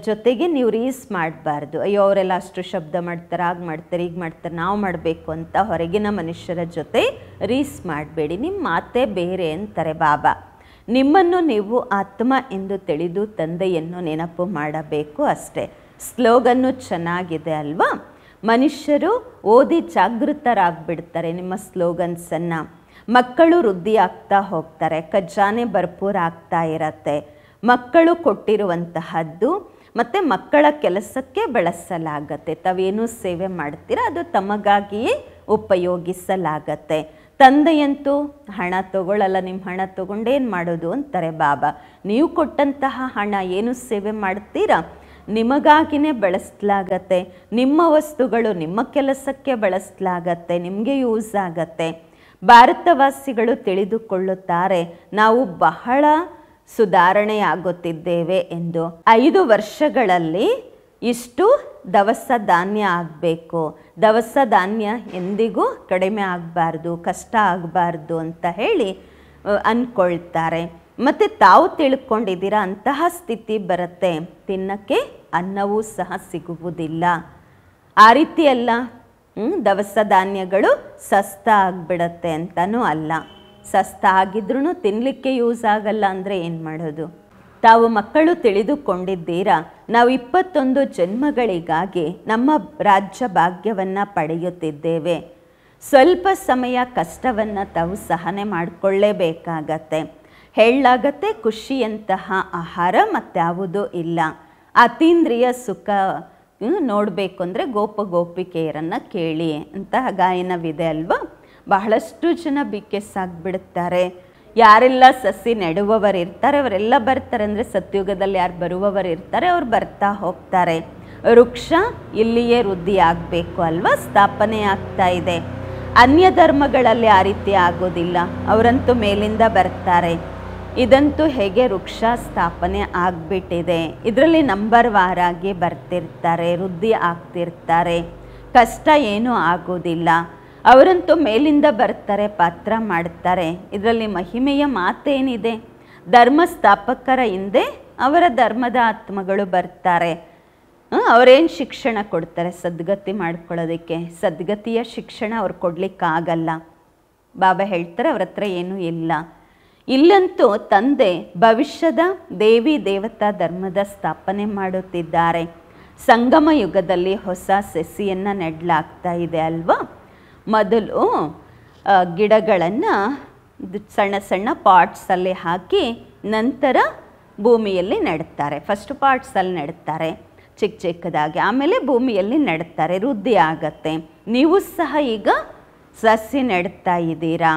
ಜೊತೆಗೆ ನೀವು ರೀಸ್ ಮಾಡಬಾರ್ದು. ಅಯ್ಯೋ ಅವರೆಲ್ಲ ಅಷ್ಟು ಶಬ್ದ ಮಾಡ್ತಾರೆ, ಆಗ ಮಾಡ್ತಾರೆ, ಈಗ ಮಾಡ್ತಾರೆ, ನಾವು ಮಾಡಬೇಕು ಅಂತ ಹೊರಗಿನ ಮನುಷ್ಯರ ಜೊತೆ ರೀಸ್ ಮಾಡಬೇಡಿ. ನಿಮ್ಮ ಮಾತೇ ಬೇರೆ ಅಂತಾರೆ ಬಾಬಾ. ನಿಮ್ಮನ್ನು ನೀವು ಆತ್ಮ ಎಂದು ತಿಳಿದು ತಂದೆಯನ್ನು ನೆನಪು ಮಾಡಬೇಕು ಅಷ್ಟೇ. ಸ್ಲೋಗನ್ನು ಚೆನ್ನಾಗಿದೆ ಅಲ್ವಾ? ಮನುಷ್ಯರು ಓದಿ ಜಾಗೃತರಾಗ್ಬಿಡ್ತಾರೆ ನಿಮ್ಮ ಸ್ಲೋಗನ್ಸನ್ನು. ಮಕ್ಕಳು ವೃದ್ಧಿ ಆಗ್ತಾ ಹೋಗ್ತಾರೆ, ಖಜಾನೆ ಭರ್ಪೂರ ಆಗ್ತಾ ಇರತ್ತೆ. ಮಕ್ಕಳು ಕೊಟ್ಟಿರುವಂತಹದ್ದು ಮತ್ತು ಮಕ್ಕಳ ಕೆಲಸಕ್ಕೆ ಬಳಸಲಾಗತ್ತೆ. ತಾವೇನು ಸೇವೆ ಮಾಡ್ತೀರಾ ಅದು ತಮಗಾಗಿಯೇ ಉಪಯೋಗಿಸಲಾಗತ್ತೆ. ತಂದೆಯಂತೂ ಹಣ ತಗೊಳ್ಳಲ್ಲ, ನಿಮ್ಮ ಹಣ ತಗೊಂಡೇನು ಮಾಡೋದು ಅಂತಾರೆ ಬಾಬಾ. ನೀವು ಕೊಟ್ಟಂತಹ ಹಣ ಏನು ಸೇವೆ ಮಾಡ್ತೀರಾ ನಿಮಗಾಗಿನೇ ಬಳಸಲಾಗತ್ತೆ. ನಿಮ್ಮ ವಸ್ತುಗಳು ನಿಮ್ಮ ಕೆಲಸಕ್ಕೆ ಬಳಸಲಾಗತ್ತೆ, ನಿಮಗೆ ಯೂಸ್ ಆಗತ್ತೆ. ಭಾರತವಾಸಿಗಳು ತಿಳಿದುಕೊಳ್ಳುತ್ತಾರೆ ನಾವು ಬಹಳ ಸುಧಾರಣೆಯಾಗುತ್ತಿದ್ದೇವೆ ಎಂದು. 5 ವರ್ಷಗಳಲ್ಲಿ ಇಷ್ಟು ದವಸ ಧಾನ್ಯ ಆಗಬೇಕು, ದವಸ ಧಾನ್ಯ ಎಂದಿಗೂ ಕಡಿಮೆ ಆಗಬಾರ್ದು, ಕಷ್ಟ ಆಗಬಾರ್ದು ಅಂತ ಹೇಳಿ ಅಂದ್ಕೊಳ್ತಾರೆ. ಮತ್ತು ತಾವು ತಿಳ್ಕೊಂಡಿದ್ದೀರಾ ಅಂತಹ ಸ್ಥಿತಿ ಬರುತ್ತೆ, ತಿನ್ನಕ್ಕೆ ಅನ್ನವೂ ಸಹ ಸಿಗುವುದಿಲ್ಲ. ಆ ರೀತಿ ಅಲ್ಲ, ದವಸ ಧಾನ್ಯಗಳು ಸಸ್ತ ಆಗಿಬಿಡತ್ತೆ ಅಂತನೂ ಅಲ್ಲ. ಸಸ್ತ ಆಗಿದ್ರೂ ತಿನ್ನಲಿಕ್ಕೆ ಯೂಸ್ ಆಗಲ್ಲ ಅಂದರೆ ಏನು ಮಾಡೋದು? ತಾವು ಮಕ್ಕಳು ತಿಳಿದುಕೊಂಡಿದ್ದೀರಾ ನಾವು 21 ಜನ್ಮಗಳಿಗಾಗಿ ನಮ್ಮ ರಾಜ್ಯ ಭಾಗ್ಯವನ್ನು ಪಡೆಯುತ್ತಿದ್ದೇವೆ. ಸ್ವಲ್ಪ ಸಮಯ ಕಷ್ಟವನ್ನು ತಾವು ಸಹನೆ ಮಾಡಿಕೊಳ್ಳೇಬೇಕಾಗತ್ತೆ. ಹೇಳಲಾಗತ್ತೆ ಖುಷಿಯಂತಹ ಆಹಾರ ಮತ್ಯಾವುದೂ ಇಲ್ಲ. ಅತೀಂದ್ರಿಯ ಸುಖ ನೋಡಬೇಕು ಅಂದರೆ ಗೋಪಿಕೆಯರನ್ನು ಕೇಳಿ ಅಂತಹ ಗಾಯನವಿದೆ ಅಲ್ವಾ? ಬಹಳಷ್ಟು ಜನ ಬಿಕ್ಕೆಸಾಗ್ಬಿಡುತ್ತಾರೆ. ಯಾರೆಲ್ಲ ಸಸಿ ನೆಡುವವರು ಇರ್ತಾರೆ ಅವರೆಲ್ಲ ಬರ್ತಾರೆ. ಅಂದರೆ ಸತ್ಯುಗದಲ್ಲಿ ಯಾರು ಬರುವವರು ಇರ್ತಾರೆ ಅವ್ರು ಬರ್ತಾ ಹೋಗ್ತಾರೆ. ವೃಕ್ಷ ಇಲ್ಲಿಯೇ ವೃದ್ಧಿ ಆಗಬೇಕು ಅಲ್ವಾ? ಸ್ಥಾಪನೆ ಆಗ್ತಾ ಇದೆ. ಅನ್ಯ ಧರ್ಮಗಳಲ್ಲಿ ಆ ರೀತಿ ಆಗೋದಿಲ್ಲ, ಅವರಂತೂ ಮೇಲಿಂದ ಬರ್ತಾರೆ. ಇದಂತೂ ಹೇಗೆ ವೃಕ್ಷ ಸ್ಥಾಪನೆ ಆಗಿಬಿಟ್ಟಿದೆ. ಇದರಲ್ಲಿ ನಂಬರ್ ವಾರಾಗಿ ಬರ್ತಿರ್ತಾರೆ, ವೃದ್ಧಿ ಆಗ್ತಿರ್ತಾರೆ, ಕಷ್ಟ ಏನೂ ಆಗೋದಿಲ್ಲ. ಅವರಂತೂ ಮೇಲಿಂದ ಬರ್ತಾರೆ, ಪಾತ್ರ ಮಾಡ್ತಾರೆ. ಇದರಲ್ಲಿ ಮಹಿಮೆಯ ಮಾತೇನಿದೆ? ಧರ್ಮ ಸ್ಥಾಪಕರ ಹಿಂದೆ ಅವರ ಧರ್ಮದ ಆತ್ಮಗಳು ಬರ್ತಾರೆ. ಅವರೇನು ಶಿಕ್ಷಣ ಕೊಡ್ತಾರೆ ಸದ್ಗತಿ ಮಾಡ್ಕೊಳ್ಳೋದಕ್ಕೆ? ಸದ್ಗತಿಯ ಶಿಕ್ಷಣ ಅವ್ರು ಕೊಡಲಿಕ್ಕಾಗಲ್ಲ. ಬಾಬಾ ಹೇಳ್ತಾರೆ ಅವ್ರ ಹತ್ರ ಏನೂ ಇಲ್ಲ. ಇಲ್ಲಂತೂ ತಂದೆ ಭವಿಷ್ಯದ ದೇವಿ ದೇವತಾ ಧರ್ಮದ ಸ್ಥಾಪನೆ ಮಾಡುತ್ತಿದ್ದಾರೆ. ಸಂಗಮ ಯುಗದಲ್ಲಿ ಹೊಸ ಸಸಿಯನ್ನು ನೆಡಲಾಗ್ತಾ ಇದೆ ಅಲ್ವಾ? ಮೊದಲು ಗಿಡಗಳನ್ನು ಸಣ್ಣ ಸಣ್ಣ ಪಾಟ್ಸಲ್ಲಿ ಹಾಕಿ ನಂತರ ಭೂಮಿಯಲ್ಲಿ ನೆಡ್ತಾರೆ. ಫಸ್ಟ್ ಪಾಟ್ಸಲ್ಲಿ ನೆಡ್ತಾರೆ ಚಿಕ್ಕ ಚಿಕ್ಕದಾಗಿ, ಆಮೇಲೆ ಭೂಮಿಯಲ್ಲಿ ನೆಡ್ತಾರೆ, ವೃದ್ಧಿ ಆಗತ್ತೆ. ನೀವು ಸಹ ಈಗ ಸಸಿ ನೆಡ್ತಾ ಇದ್ದೀರಾ.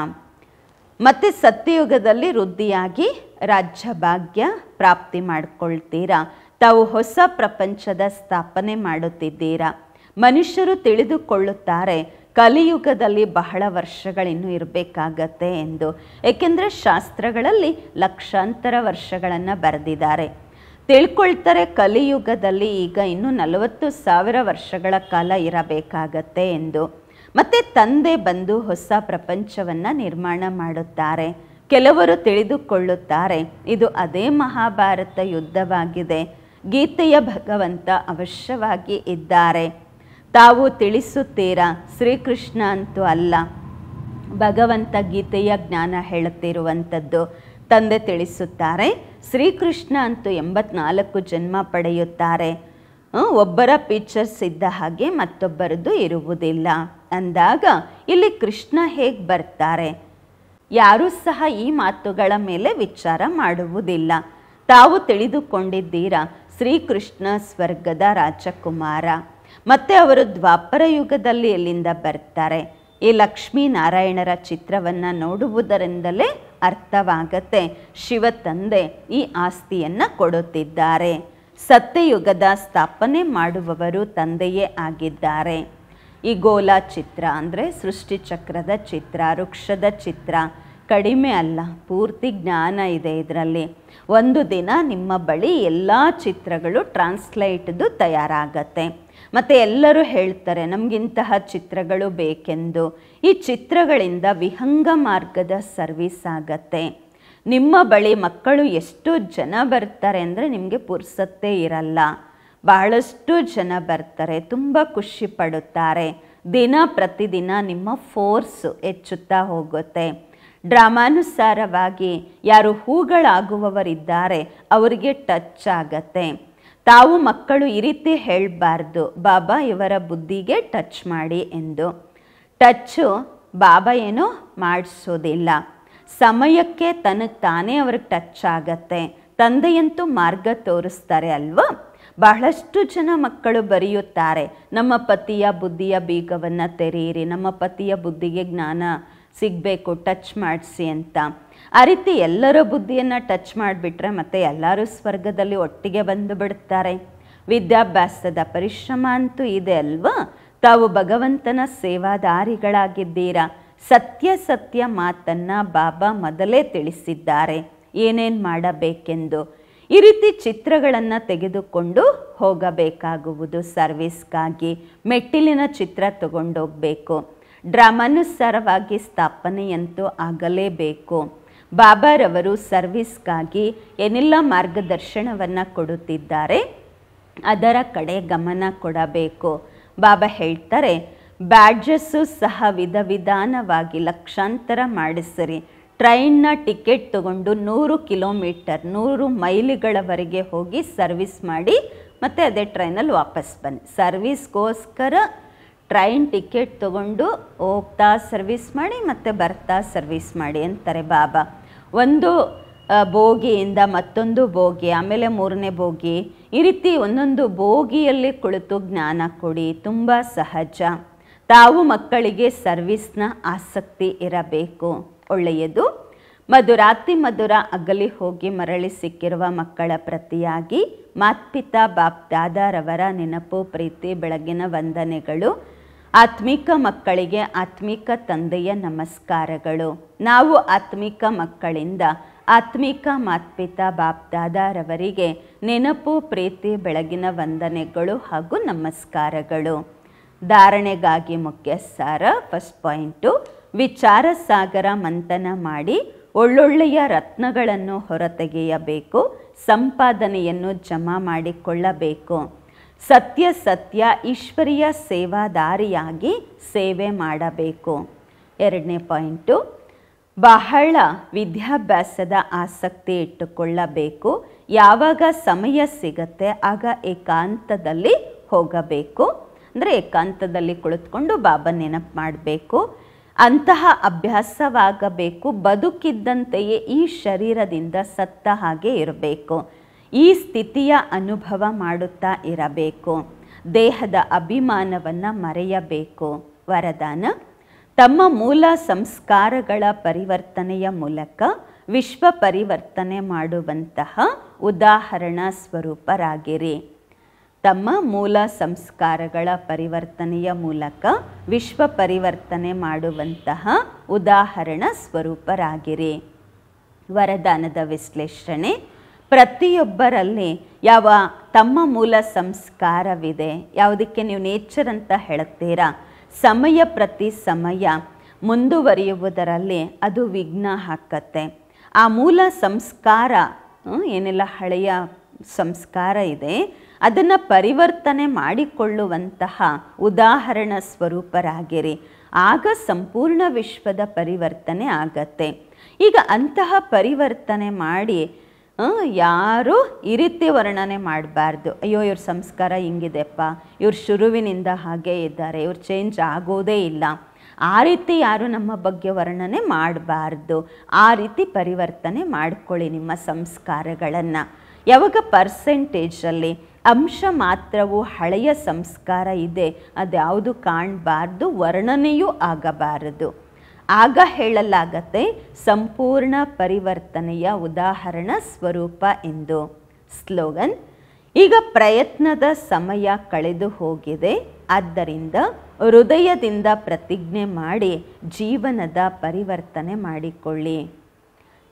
ಮತ್ತು ಸತ್ಯಯುಗದಲ್ಲಿ ವೃದ್ಧಿಯಾಗಿ ರಾಜ್ಯ ಭಾಗ್ಯ ಪ್ರಾಪ್ತಿ ಮಾಡಿಕೊಳ್ತೀರಾ. ತಾವು ಹೊಸ ಪ್ರಪಂಚದ ಸ್ಥಾಪನೆ ಮಾಡುತ್ತಿದ್ದೀರಾ. ಮನುಷ್ಯರು ತಿಳಿದುಕೊಳ್ಳುತ್ತಾರೆ ಕಲಿಯುಗದಲ್ಲಿ ಬಹಳ ವರ್ಷಗಳಿನ್ನೂ ಇರಬೇಕಾಗತ್ತೆ ಎಂದು. ಏಕೆಂದರೆ ಶಾಸ್ತ್ರಗಳಲ್ಲಿ ಲಕ್ಷಾಂತರ ವರ್ಷಗಳನ್ನು ಬರೆದಿದ್ದಾರೆ. ತಿಳ್ಕೊಳ್ತಾರೆ ಕಲಿಯುಗದಲ್ಲಿ ಈಗ ಇನ್ನೂ 40,000 ವರ್ಷಗಳ ಕಾಲ ಇರಬೇಕಾಗತ್ತೆ ಎಂದು. ಮತ್ತು ತಂದೆ ಬಂದು ಹೊಸ ಪ್ರಪಂಚವನ್ನು ನಿರ್ಮಾಣ ಮಾಡುತ್ತಾರೆ. ಕೆಲವರು ತಿಳಿದುಕೊಳ್ಳುತ್ತಾರೆ ಇದು ಅದೇ ಮಹಾಭಾರತ ಯುದ್ಧವಾಗಿದೆ, ಗೀತೆಯ ಭಗವಂತ ಅವಶ್ಯವಾಗಿ ಇದ್ದಾರೆ. ತಾವು ತಿಳಿಸುತ್ತೀರಾ ಶ್ರೀಕೃಷ್ಣ ಅಂತೂ ಅಲ್ಲ, ಭಗವಂತ ಗೀತೆಯ ಜ್ಞಾನ ಹೇಳುತ್ತಿರುವಂಥದ್ದು. ತಂದೆ ತಿಳಿಸುತ್ತಾರೆ ಶ್ರೀಕೃಷ್ಣ ಅಂತೂ 84 ಜನ್ಮ ಪಡೆಯುತ್ತಾರೆ. ಒಬ್ಬರ ಫೀಚರ್ಸ್ ಇದ್ದ ಹಾಗೆ ಮತ್ತೊಬ್ಬರದ್ದು ಇರುವುದಿಲ್ಲ ಅಂದಾಗ ಇಲ್ಲಿ ಕೃಷ್ಣ ಹೇಗೆ ಬರ್ತಾರೆ? ಯಾರೂ ಸಹ ಈ ಮಾತುಗಳ ಮೇಲೆ ವಿಚಾರ ಮಾಡುವುದಿಲ್ಲ. ತಾವು ತಿಳಿದುಕೊಂಡಿದ್ದೀರಾ ಶ್ರೀಕೃಷ್ಣ ಸ್ವರ್ಗದ ರಾಜಕುಮಾರ. ಮತ್ತು ಅವರು ದ್ವಾಪರ ಯುಗದಲ್ಲಿ ಎಲ್ಲಿಂದ ಬರ್ತಾರೆ? ಈ ಲಕ್ಷ್ಮೀನಾರಾಯಣರ ಚಿತ್ರವನ್ನು ನೋಡುವುದರಿಂದಲೇ ಅರ್ಥವಾಗತ್ತೆ ಶಿವ ತಂದೆ ಈ ಆಸ್ತಿಯನ್ನು ಕೊಡುತ್ತಿದ್ದಾರೆ. ಸತ್ಯಯುಗದ ಸ್ಥಾಪನೆ ಮಾಡುವವರು ತಂದೆಯೇ ಆಗಿದ್ದಾರೆ. ಈ ಗೋಲಾ ಚಿತ್ರ ಅಂದರೆ ಸೃಷ್ಟಿ ಚಕ್ರದ ಚಿತ್ರ, ವೃಕ್ಷದ ಚಿತ್ರ, ಕಡಿಮೆ ಅಲ್ಲ, ಪೂರ್ತಿ ಜ್ಞಾನ ಇದೆ ಇದರಲ್ಲಿ. ಒಂದು ದಿನ ನಿಮ್ಮ ಬಳಿ ಎಲ್ಲ ಚಿತ್ರಗಳು ಟ್ರಾನ್ಸ್ಲೇಟ್ದು ತಯಾರಾಗತ್ತೆ. ಮತ್ತು ಎಲ್ಲರೂ ಹೇಳ್ತಾರೆ ನಮಗಿಂತಹ ಚಿತ್ರಗಳು ಬೇಕೆಂದು. ಈ ಚಿತ್ರಗಳಿಂದ ವಿಹಂಗ ಮಾರ್ಗದ ಸರ್ವಿಸ್ ಆಗತ್ತೆ. ನಿಮ್ಮ ಬಳಿ ಮಕ್ಕಳು ಎಷ್ಟು ಜನ ಬರ್ತಾರೆ ಅಂದರೆ ನಿಮಗೆ ಪುರ್ಸತ್ತೇ ಇರಲ್ಲ. ಬಹಳಷ್ಟು ಜನ ಬರ್ತಾರೆ, ತುಂಬ ಖುಷಿ ಪಡುತ್ತಾರೆ. ದಿನ ಪ್ರತಿದಿನ ನಿಮ್ಮ ಫೋರ್ಸು ಹೆಚ್ಚುತ್ತಾ ಹೋಗುತ್ತೆ. ಡ್ರಾಮಾನುಸಾರವಾಗಿ ಯಾರು ಹೂಗಳಾಗುವವರಿದ್ದಾರೆ ಅವರಿಗೆ ಟಚ್ ಆಗತ್ತೆ. ತಾವು ಮಕ್ಕಳು ಈ ರೀತಿ ಹೇಳಬಾರ್ದು, ಬಾಬಾ ಇವರ ಬುದ್ಧಿಗೆ ಟಚ್ ಮಾಡಿ ಎಂದು. ಟಚ್ಚು ಬಾಬಾ ಏನೋ ಮಾಡಿಸೋದಿಲ್ಲ, ಸಮಯಕ್ಕೆ ತನಗೆ ತಾನೇ ಅವ್ರಿಗೆ ಟಚ್ ಆಗತ್ತೆ. ತಂದೆಯಂತೂ ಮಾರ್ಗ ತೋರಿಸ್ತಾರೆ ಅಲ್ವಾ. ಬಹಳಷ್ಟು ಜನ ಮಕ್ಕಳು ಬರೆಯುತ್ತಾರೆ, ನಮ್ಮ ಪತಿಯ ಬುದ್ಧಿಯ ಬೀಗವನ್ನು ತೆರೆಯಿರಿ, ನಮ್ಮ ಪತಿಯ ಬುದ್ಧಿಗೆ ಜ್ಞಾನ ಸಿಗಬೇಕು, ಟಚ್ ಮಾಡಿಸಿ ಅಂತ. ಆ ರೀತಿ ಎಲ್ಲರ ಬುದ್ಧಿಯನ್ನು ಟಚ್ ಮಾಡಿಬಿಟ್ರೆ ಮತ್ತೆ ಎಲ್ಲರೂ ಸ್ವರ್ಗದಲ್ಲಿ ಒಟ್ಟಿಗೆ ಬಂದು ಬಿಡ್ತಾರೆ. ವಿದ್ಯಾಭ್ಯಾಸದ ಪರಿಶ್ರಮ ಅಂತೂ ಇದೆ ಅಲ್ವಾ. ತಾವು ಭಗವಂತನ ಸೇವಾದಾರಿಗಳಾಗಿದ್ದೀರಾ. ಸತ್ಯ ಸತ್ಯ ಮಾತನ್ನು ಬಾಬಾ ಮೊದಲೇ ತಿಳಿಸಿದ್ದಾರೆ, ಏನೇನು ಮಾಡಬೇಕೆಂದು. ಈ ರೀತಿ ಚಿತ್ರಗಳನ್ನು ತೆಗೆದುಕೊಂಡು ಹೋಗಬೇಕಾಗುವುದು ಸರ್ವಿಸ್ಗಾಗಿ. ಮೆಟ್ಟಿಲಿನ ಚಿತ್ರ ತಗೊಂಡೋಗಬೇಕು. ಡ್ರಾಮಾನುಸಾರವಾಗಿ ಸ್ಥಾಪನೆಯಂತೂ ಆಗಲೇಬೇಕು. ಬಾಬಾರವರು ಸರ್ವಿಸ್ಗಾಗಿ ಏನೆಲ್ಲ ಮಾರ್ಗದರ್ಶನವನ್ನು ಕೊಡುತ್ತಿದ್ದಾರೆ ಅದರ ಕಡೆ ಗಮನ ಕೊಡಬೇಕು. ಬಾಬಾ ಹೇಳ್ತಾರೆ, ಬ್ಯಾಡ್ಜಸ್ಸು ಸಹ ವಿಧ ವಿಧಾನವಾಗಿ ಲಕ್ಷಾಂತರ ಮಾಡಿಸಿರಿ. ಟ್ರೈನ್ನ ಟಿಕೆಟ್ ತಗೊಂಡು 100 ಕಿಲೋಮೀಟರ್ 100 ಮೈಲಿಗಳವರೆಗೆ ಹೋಗಿ ಸರ್ವಿಸ್ ಮಾಡಿ ಮತ್ತು ಅದೇ ಟ್ರೈನಲ್ಲಿ ವಾಪಸ್ ಬನ್ನಿ. ಸರ್ವಿಸ್ಗೋಸ್ಕರ ಟ್ರೈನ್ ಟಿಕೆಟ್ ತಗೊಂಡು ಹೋಗ್ತಾ ಸರ್ವಿಸ್ ಮಾಡಿ ಮತ್ತು ಬರ್ತಾ ಸರ್ವಿಸ್ ಮಾಡಿ ಅಂತಾರೆ ಬಾಬಾ. ಒಂದು ಬೋಗಿಯಿಂದ ಮತ್ತೊಂದು ಬೋಗಿ, ಆಮೇಲೆ 3ನೇ ಬೋಗಿ, ಈ ರೀತಿ ಒಂದೊಂದು ಬೋಗಿಯಲ್ಲಿ ಕುಳಿತು ಜ್ಞಾನ ಕೊಡಿ, ತುಂಬ ಸಹಜ. ತಾವು ಮಕ್ಕಳಿಗೆ ಸರ್ವಿಸ್ನ ಆಸಕ್ತಿ ಇರಬೇಕು, ಒಳ್ಳೆಯದು. ಮಧುರಾತಿ ಮಧುರ ಅಗಲಿ ಹೋಗಿ ಮರಳಿ ಸಿಕ್ಕಿರುವ ಮಕ್ಕಳ ಪ್ರತಿಯಾಗಿ ಮಾತ್ಪಿತಾ ಬಾಪ್ ದಾದಾರವರ ನೆನಪು, ಪ್ರೀತಿ, ಬೆಳಗಿನ ವಂದನೆಗಳು. ಆತ್ಮಿಕ ಮಕ್ಕಳಿಗೆ ಆತ್ಮಿಕ ತಂದೆಯ ನಮಸ್ಕಾರಗಳು. ನಾವು ಆತ್ಮಿಕ ಮಕ್ಕಳಿಂದ ಆತ್ಮಿಕ ಮಾತ್ಪಿತಾ ಬಾಪ್ ದಾದಾರವರಿಗೆ ನೆನಪು, ಪ್ರೀತಿ, ಬೆಳಗಿನ ವಂದನೆಗಳು ಹಾಗೂ ನಮಸ್ಕಾರಗಳು. ಧಾರಣೆಗಾಗಿ ಮುಖ್ಯ ಸಾರ. ಫಸ್ಟ್ ಪಾಯಿಂಟು, ವಿಚಾರ ಸಾಗರ ಮಂಥನ ಮಾಡಿ ಒಳ್ಳೊಳ್ಳೆಯ ರತ್ನಗಳನ್ನು ಹೊರತೆಗೆಯಬೇಕು. ಸಂಪಾದನೆಯನ್ನು ಜಮಾ ಮಾಡಿಕೊಳ್ಳಬೇಕು. ಸತ್ಯ ಸತ್ಯ ಈಶ್ವರೀಯ ಸೇವಾದಾರಿಯಾಗಿ ಸೇವೆ ಮಾಡಬೇಕು. 2ನೇ ಪಾಯಿಂಟು, ಬಹಳ ವಿದ್ಯಾಭ್ಯಾಸದ ಆಸಕ್ತಿ ಇಟ್ಟುಕೊಳ್ಳಬೇಕು. ಯಾವಾಗ ಸಮಯ ಸಿಗತ್ತೆ ಆಗ ಏಕಾಂತದಲ್ಲಿ ಹೋಗಬೇಕು. ಅಂದರೆ ಏಕಾಂತದಲ್ಲಿ ಕುಳಿತುಕೊಂಡು ಬಾಬಾ ನೆನಪು ಮಾಡಬೇಕು. ಅಂತಹ ಅಭ್ಯಾಸವಾಗಬೇಕು. ಬದುಕಿದ್ದಂತೆಯೇ ಈ ಶರೀರದಿಂದ ಸತ್ತ ಹಾಗೆ ಇರಬೇಕು. ಈ ಸ್ಥಿತಿಯ ಅನುಭವ ಮಾಡುತ್ತಾ ಇರಬೇಕು. ದೇಹದ ಅಭಿಮಾನವನ್ನು ಮರೆಯಬೇಕು. ವರದಾನ, ತಮ್ಮ ಮೂಲ ಸಂಸ್ಕಾರಗಳ ಪರಿವರ್ತನೆಯ ಮೂಲಕ ವಿಶ್ವ ಪರಿವರ್ತನೆ ಮಾಡುವಂತಹ ಉದಾಹರಣಾ ಸ್ವರೂಪರಾಗಿರಿ. ತಮ್ಮ ಮೂಲ ಸಂಸ್ಕಾರಗಳ ಪರಿವರ್ತನೆಯ ಮೂಲಕ ವಿಶ್ವ ಪರಿವರ್ತನೆ ಮಾಡುವಂತಹ ಉದಾಹರಣ ಸ್ವರೂಪರಾಗಿರಿ. ವರದಾನದ ವಿಶ್ಲೇಷಣೆ, ಪ್ರತಿಯೊಬ್ಬರಲ್ಲಿ ಯಾವ ತಮ್ಮ ಮೂಲ ಸಂಸ್ಕಾರವಿದೆ, ಯಾವುದಕ್ಕೆ ನೀವು ನೇಚರ್ ಅಂತ ಹೇಳ್ತೀರಾ, ಸಮಯ ಪ್ರತಿ ಸಮಯ ಮುಂದುವರಿಯುವುದರಲ್ಲಿ ಅದು ವಿಘ್ನ ಹಾಕತ್ತೆ. ಆ ಮೂಲ ಸಂಸ್ಕಾರ ಏನೆಲ್ಲ ಹಳೆಯ ಸಂಸ್ಕಾರ ಇದೆ ಅದನ್ನು ಪರಿವರ್ತನೆ ಮಾಡಿಕೊಳ್ಳುವಂತಹ ಉದಾಹರಣ ಸ್ವರೂಪರಾಗಿರಿ. ಆಗ ಸಂಪೂರ್ಣ ವಿಶ್ವದ ಪರಿವರ್ತನೆ ಆಗತ್ತೆ. ಈಗ ಅಂತಹ ಪರಿವರ್ತನೆ ಮಾಡಿ ಯಾರು ಈ ರೀತಿ ವರ್ಣನೆ ಮಾಡಬಾರ್ದು. ಅಯ್ಯೋ ಇವ್ರ ಸಂಸ್ಕಾರ ಹಿಂಗಿದೆಪ್ಪ, ಇವ್ರು ಶುರುವಿನಿಂದ ಹಾಗೇ ಇದ್ದಾರೆ, ಇವ್ರು ಚೇಂಜ್ ಆಗೋದೇ ಇಲ್ಲ, ಆ ರೀತಿ ಯಾರು ನಮ್ಮ ಬಗ್ಗೆ ವರ್ಣನೆ ಮಾಡಬಾರ್ದು. ಆ ರೀತಿ ಪರಿವರ್ತನೆ ಮಾಡಿಕೊಳ್ಳಿ ನಿಮ್ಮ ಸಂಸ್ಕಾರಗಳನ್ನು. ಯಾವಾಗ ಪರ್ಸೆಂಟೇಜಲ್ಲಿ ಅಂಶ ಮಾತ್ರವು ಹಳೆಯ ಸಂಸ್ಕಾರ ಇದೆ ಅದ್ಯಾವುದು ಕಾಣಬಾರ್ದು, ವರ್ಣನೆಯೂ ಆಗಬಾರದು. ಆಗ ಹೇಳಲಾಗತ್ತೆ ಸಂಪೂರ್ಣ ಪರಿವರ್ತನೆಯ ಉದಾಹರಣ ಸ್ವರೂಪ ಎಂದು. ಸ್ಲೋಗನ್, ಈಗ ಪ್ರಯತ್ನದ ಸಮಯ ಕಳೆದು ಹೋಗಿದೆ, ಆದ್ದರಿಂದ ಹೃದಯದಿಂದ ಪ್ರತಿಜ್ಞೆ ಮಾಡಿ ಜೀವನದ ಪರಿವರ್ತನೆ ಮಾಡಿಕೊಳ್ಳಿ.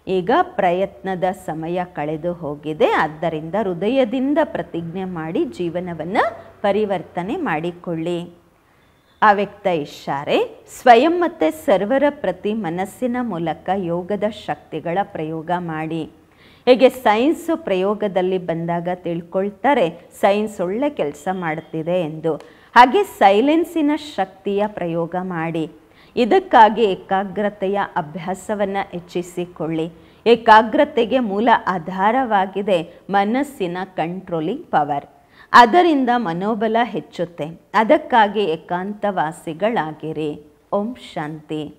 ಈಗ ಪ್ರಯತ್ನದ ಸಮಯ ಕಳೆದು ಹೋಗಿದೆ, ಆದ್ದರಿಂದ ಹೃದಯದಿಂದ ಪ್ರತಿಜ್ಞೆ ಮಾಡಿ ಜೀವನವನ್ನು ಪರಿವರ್ತನೆ ಮಾಡಿಕೊಳ್ಳಿ. ಅವ್ಯಕ್ತ ಇಶಾರೆ. ಸ್ವಯಂ ಮತ್ತು ಸರ್ವರ ಪ್ರತಿ ಮನಸ್ಸಿನ ಮೂಲಕ ಯೋಗದ ಶಕ್ತಿಗಳ ಪ್ರಯೋಗ ಮಾಡಿ. ಹೇಗೆ ಸೈನ್ಸು ಪ್ರಯೋಗದಲ್ಲಿ ಬಂದಾಗ ತಿಳ್ಕೊಳ್ತಾರೆ ಸೈನ್ಸ್ ಒಳ್ಳೆ ಕೆಲಸ ಮಾಡ್ತಿದೆ ಎಂದು, ಹಾಗೆ ಸೈಲೆನ್ಸಿನ ಶಕ್ತಿಯ ಪ್ರಯೋಗ ಮಾಡಿ. ಇದಕ್ಕಾಗಿ ಏಕಾಗ್ರತೆಯ ಅಭ್ಯಾಸವನ್ನು ಹೆಚ್ಚಿಸಿಕೊಳ್ಳಿ. ಏಕಾಗ್ರತೆಗೆ ಮೂಲ ಆಧಾರವಾಗಿದೆ ಮನಸ್ಸಿನ ಕಂಟ್ರೋಲಿಂಗ್ ಪವರ್. ಅದರಿಂದ ಮನೋಬಲ ಹೆಚ್ಚುತ್ತೆ. ಅದಕ್ಕಾಗಿ ಏಕಾಂತವಾಸಿಗಳಾಗಿರಿ. ಓಂ ಶಾಂತಿ.